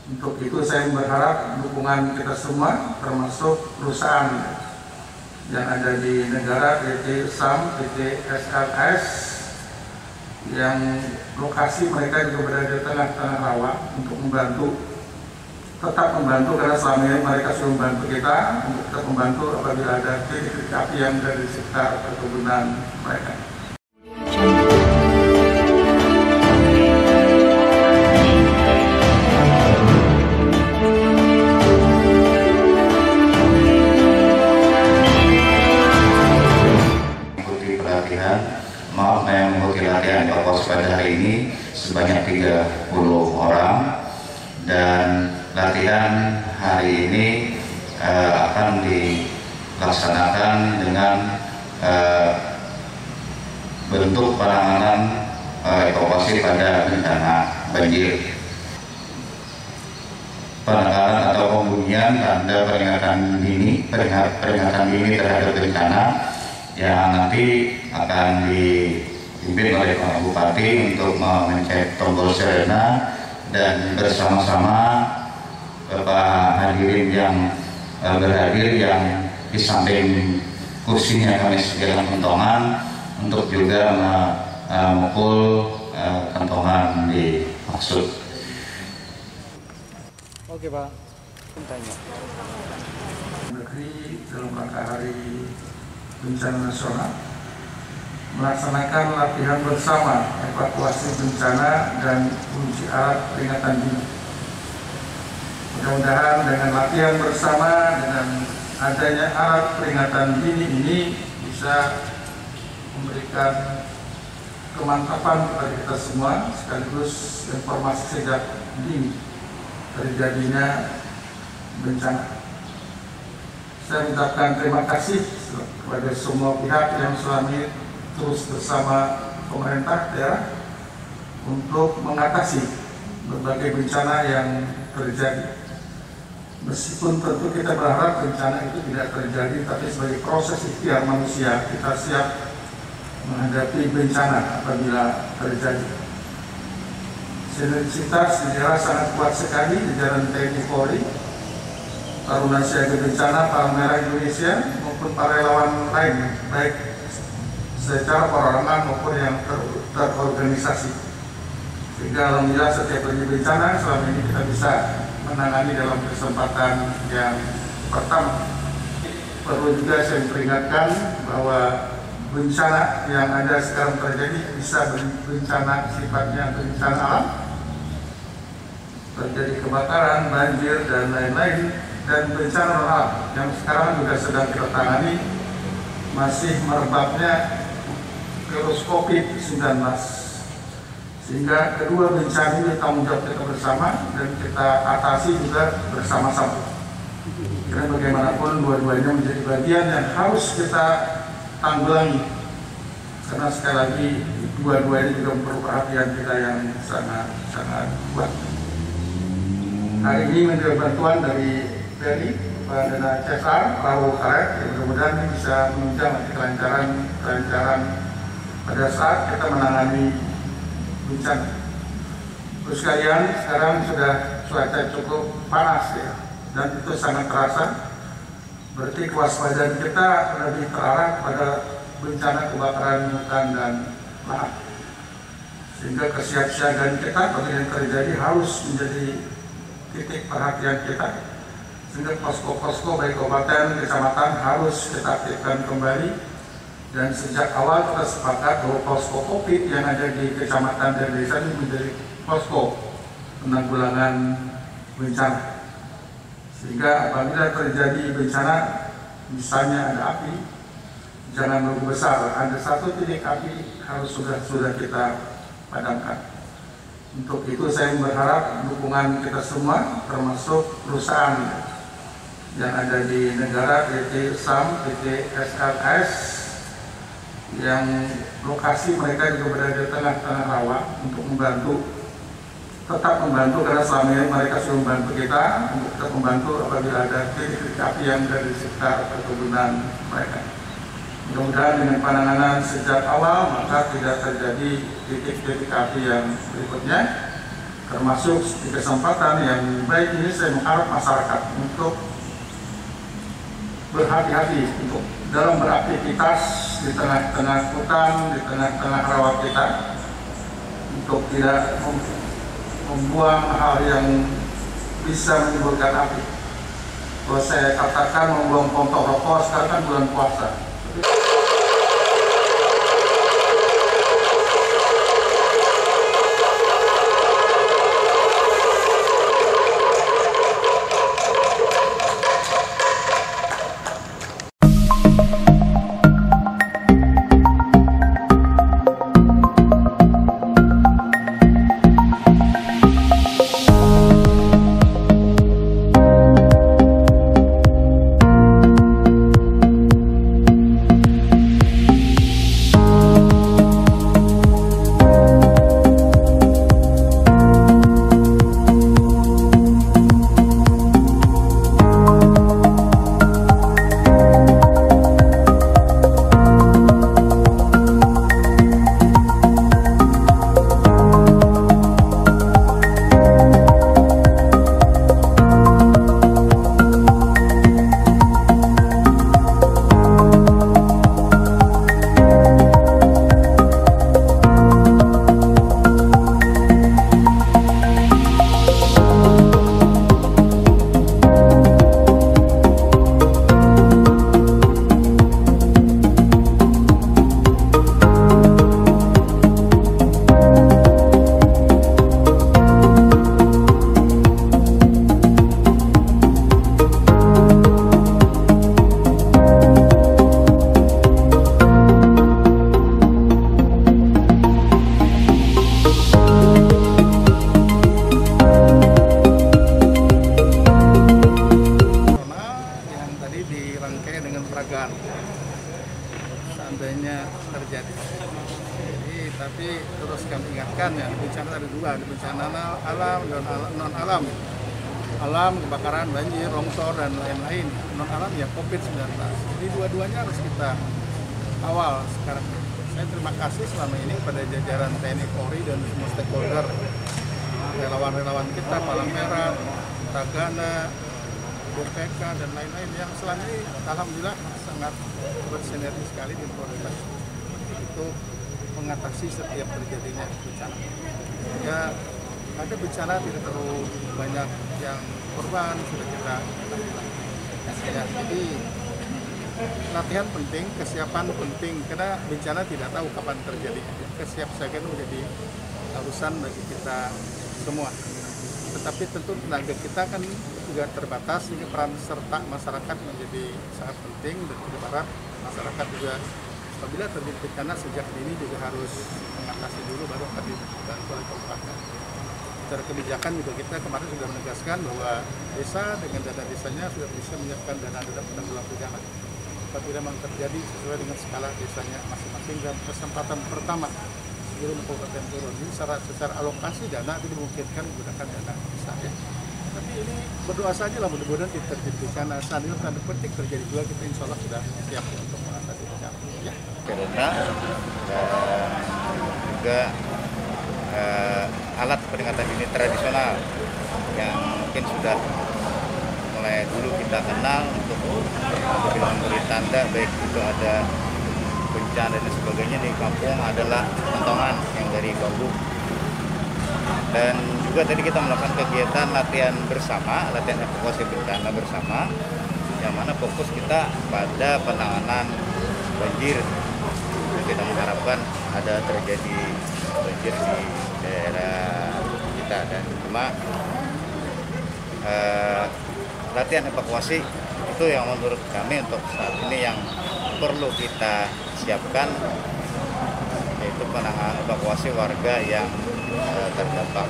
Untuk itu saya berharap dukungan kita semua, termasuk perusahaan yang ada di negara, PT SAM, PT SLS, yang lokasi mereka juga berada di tengah-tengah rawa, untuk tetap membantu karena selama ini mereka sudah membantu kita, untuk tetap membantu apabila ada titik api yang dari sekitar perkebunan mereka. Mengikuti latihan evakuasi pada hari ini sebanyak 30 orang, dan latihan hari ini akan dilaksanakan dengan bentuk penanganan evakuasi pada bencana banjir. Penanganan atau pembunyian tanda peringatan dini terhadap bencana yang nanti akan dipimpin oleh Pak Bupati untuk memencet tombol sirena, dan bersama-sama Bapak hadirin yang berhadir yang di samping kursinya kami sediakan kentongan untuk juga memukul kentongan dimaksud. Oke Pak, tanya. Negeri dalam rangka hari bencana nasional melaksanakan latihan bersama evakuasi bencana dan uji alat peringatan dini. Mudah-mudahan dengan latihan bersama, dengan adanya alat peringatan dini ini bisa memberikan kemantapan kepada kita semua, sekaligus informasi sejak dini terjadinya bencana. Saya mengucapkan terima kasih kepada semua pihak yang selama ini terus bersama pemerintah daerah untuk mengatasi berbagai bencana yang terjadi. Meskipun tentu kita berharap bencana itu tidak terjadi, tapi sebagai proses ikhtiar manusia, kita siap menghadapi bencana apabila terjadi. Sinergitas di daerah sangat kuat sekali, jajaran TNI Polri, Taruna Siaga Bencana, Palang Merah Indonesia, maupun para relawan lain, baik secara perorangan maupun yang terorganisasi. Sehingga alhamdulillah setiap terjadi bencana selama ini kita bisa menangani dalam kesempatan yang pertama. Perlu juga saya peringatkan bahwa bencana yang ada sekarang terjadi bisa bencana sifatnya bencana alam, terjadi kebakaran, banjir, dan lain-lain, dan bencana alam yang sekarang juga sedang kita tangani masih merebaknya virus COVID-19. Sehingga kedua bencana ini tanggung jawab kita bersama dan kita atasi juga bersama-sama. Karena bagaimanapun dua-duanya menjadi bagian yang harus kita tanggulangi. Karena sekali lagi dua-duanya juga perlu perhatian kita yang sangat kuat. Hari ini menerima bantuan dari TNI, Dana CSR, perahu karet, yang mudah-mudahan bisa menunjang kelancaran pada saat kita menangani bencana. Terus sekalian, sekarang sudah cuaca cukup panas ya, dan itu sangat terasa. Berarti kewaspadaan kita lebih terarah pada bencana kebakaran hutan dan lahan. Sehingga kesiapsiagaan kita apabila yang terjadi harus menjadi titik perhatian kita. Sehingga posko-posko baik kabupaten, kecamatan harus kita aktifkan kembali. Dan sejak awal kita sepakat bahwa posko COVID yang ada di kecamatan dan desa ini menjadi posko penanggulangan bencana. Sehingga apabila terjadi bencana, misalnya ada api, jangan menunggu besar, ada satu titik api harus sudah kita padamkan. Untuk itu saya berharap dukungan kita semua, termasuk perusahaan yang ada di negara, PT SAM, PT SLS, yang lokasi mereka juga berada di tengah-tengah rawa, untuk tetap membantu karena selama ini mereka sudah membantu kita, untuk tetap membantu apabila ada titik api yang dari sekitar perkebunan mereka. Mudah-mudahan dengan penanganan sejak awal maka tidak terjadi titik-titik api yang berikutnya, Termasuk di kesempatan yang baik ini saya mengharap masyarakat untuk berhati-hati untuk dalam beraktivitas di tengah-tengah hutan, di tengah-tengah rawa kita, untuk tidak membuang hal yang bisa menimbulkan api. Kalau saya katakan membuang puntung rokok, sekarang kan bulan puasa. Seandainya terjadi. Tapi terus kami ingatkan ya, bencana ada dua, ada bencana alam dan non alam. Alam, kebakaran, banjir, longsor dan lain-lain. Non alam ya COVID-19. Jadi dua-duanya harus kita awal sekarang. Saya terima kasih selama ini kepada jajaran TNI Polri dan semua stakeholder, relawan-relawan kita, Palang Merah, Tagana, BPK dan lain-lain yang selama ini alhamdulillah sangat bersinergi sekali di Polres untuk mengatasi setiap terjadinya bencana. Ya, ada bencana tidak terlalu banyak yang korban sudah kita ya, jadi latihan penting, kesiapan penting karena bencana tidak tahu kapan terjadi. Kesiapsiagaan menjadi harusan bagi kita semua. Tetapi tentu tenaga kita kan juga terbatas, sehingga peran serta masyarakat menjadi sangat penting dan kita berharap masyarakat juga apabila terjadi bencana sejak dini juga harus mengatasi dulu baru akan dibantu oleh kabupaten. Secara kebijakan juga kita kemarin sudah menegaskan bahwa desa dengan dana desanya sudah bisa menyiapkan dana penanggulangan bencana. Apabila memang terjadi sesuai dengan skala desanya masing-masing dan kesempatan pertama sebelum kabupaten turun. Ini secara alokasi dana itu dimungkinkan menggunakan dana desa ya. Tapi ini berdoa saja lah mudah-mudahan tidak terjadi bencana. Seandainya tanda petik terjadi juga kita insya Allah sudah siap untuk mengatasi bencana. Ya. Karena juga alat peringatan dini tradisional yang mungkin sudah mulai dulu kita kenal untuk memberi tanda baik itu ada bencana dan sebagainya di kampung adalah kentongan yang dari bambu. Dan juga tadi kita melakukan kegiatan latihan bersama, latihan evakuasi bencana bersama, yang mana fokus kita pada penanganan banjir. Kita mengharapkan ada terjadi banjir di daerah kita dan cuma latihan evakuasi itu yang menurut kami untuk saat ini yang perlu kita siapkan, yaitu penanganan evakuasi warga yang terdampak